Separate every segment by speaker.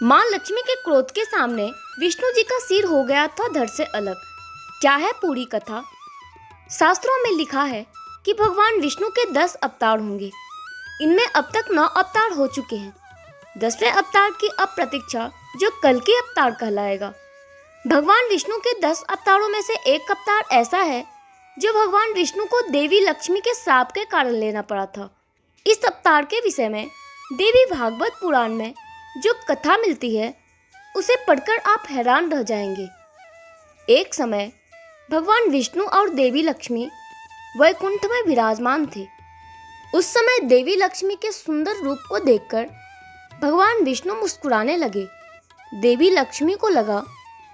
Speaker 1: माँ लक्ष्मी के क्रोध के सामने विष्णु जी का सिर हो गया था धड़ से अलग। क्या है पूरी कथा? शास्त्रों में लिखा है कि भगवान विष्णु के 10 अवतार होंगे। इनमें अब तक 9 अवतार हो चुके हैं। 10वें अवतार की अब प्रतीक्षा, जो कल की अवतार कहलाएगा। भगवान विष्णु के 10 अवतारों में से एक अवतार ऐसा है जो भगवान विष्णु को देवी लक्ष्मी के श्राप के कारण लेना पड़ा था। इस अवतार के विषय में देवी भागवत पुराण में जो कथा मिलती है उसे पढ़कर आप हैरान रह जाएंगे। एक समय भगवान विष्णु और देवी लक्ष्मी वैकुंठ में विराजमान थे। उस समय देवी लक्ष्मी के सुंदर रूप को देखकर भगवान विष्णु मुस्कुराने लगे। देवी लक्ष्मी को लगा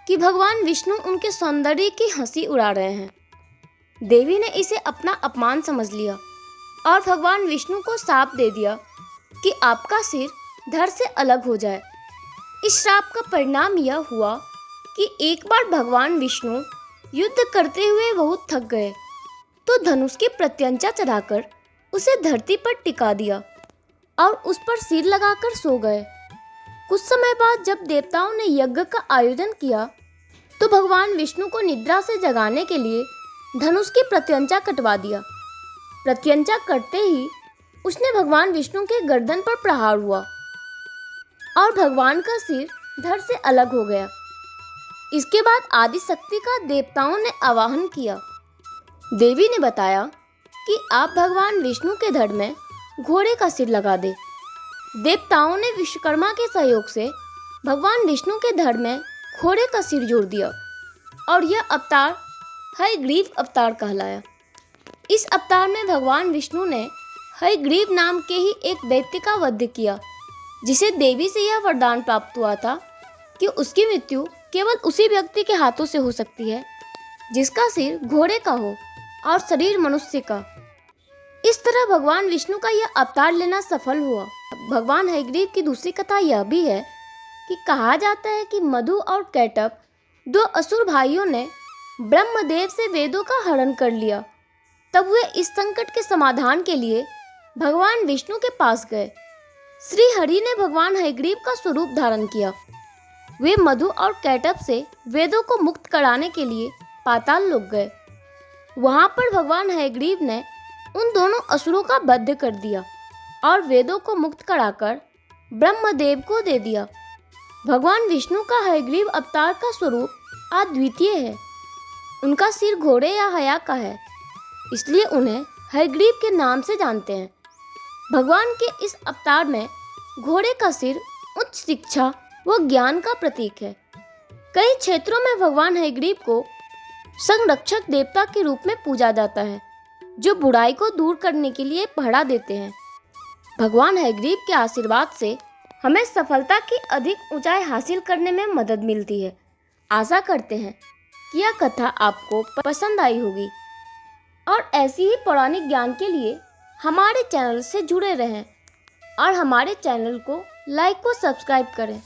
Speaker 1: कि भगवान विष्णु उनके सौंदर्य की हंसी उड़ा रहे हैं। देवी ने इसे अपना अपमान समझ लिया और भगवान विष्णु को श्राप दे दिया कि आपका सिर धड़ से अलग हो जाए। इस श्राप का परिणाम यह हुआ कि एक बार भगवान विष्णु युद्ध करते हुए बहुत थक गए तो धनुष की प्रत्यंचा चढ़ाकर उसे धरती पर टिका दिया और उस पर सिर लगाकर सो गए। कुछ समय बाद जब देवताओं ने यज्ञ का आयोजन किया तो भगवान विष्णु को निद्रा से जगाने के लिए धनुष की प्रत्यंचा कटवा दिया। प्रत्यंचा कटते ही उसने भगवान विष्णु के गर्दन पर प्रहार हुआ और भगवान का सिर धड़ से अलग हो गया। इसके बाद आदि शक्ति का देवताओं ने आवाहन किया। देवी ने बताया कि आप भगवान विष्णु के धड़ में घोड़े का सिर लगा दे। देवताओं ने विश्वकर्मा के सहयोग से भगवान विष्णु के धड़ में घोड़े का सिर जोड़ दिया और यह अवतार हयग्रीव अवतार कहलाया। इस अवतार में भगवान विष्णु ने हयग्रीव नाम के ही एक दैत्य का वध किया, जिसे देवी से यह वरदान प्राप्त हुआ था कि उसकी मृत्यु केवल उसी व्यक्ति के हाथों से हो सकती है जिसका सिर घोड़े का हो और शरीर मनुष्य का। इस तरह भगवान विष्णु का यह अवतार लेना सफल हुआ। भगवान हयग्रीव की दूसरी कथा यह भी है कि कहा जाता है कि मधु और कैटभ, 2 असुर भाइयों ने ब्रह्मदेव से वेदों का हरण कर लिया। तब वे इस संकट के समाधान के लिए भगवान विष्णु के पास गए। श्री हरि ने भगवान हयग्रीव का स्वरूप धारण किया। वे मधु और कैटभ से वेदों को मुक्त कराने के लिए पाताल लोक गए। वहां पर भगवान हयग्रीव ने उन दोनों असुरों का वध कर दिया और वेदों को मुक्त कराकर ब्रह्मदेव को दे दिया। भगवान विष्णु का हयग्रीव अवतार का स्वरूप अद्वितीय है। उनका सिर घोड़े या हया का है, इसलिए उन्हें हयग्रीव के नाम से जानते हैं। भगवान के इस अवतार में घोड़े का सिर उच्च शिक्षा व ज्ञान का प्रतीक है। कई क्षेत्रों में भगवान हयग्रीव को संरक्षक देवता के रूप में पूजा जाता है, जो बुराई को दूर करने के लिए पहरा देते हैं। भगवान हयग्रीव के आशीर्वाद से हमें सफलता की अधिक ऊंचाई हासिल करने में मदद मिलती है। आशा करते हैं कि यह कथा आपको पसंद आई होगी और ऐसी ही पौराणिक ज्ञान के लिए हमारे चैनल से जुड़े रहें और हमारे चैनल को लाइक व सब्सक्राइब करें।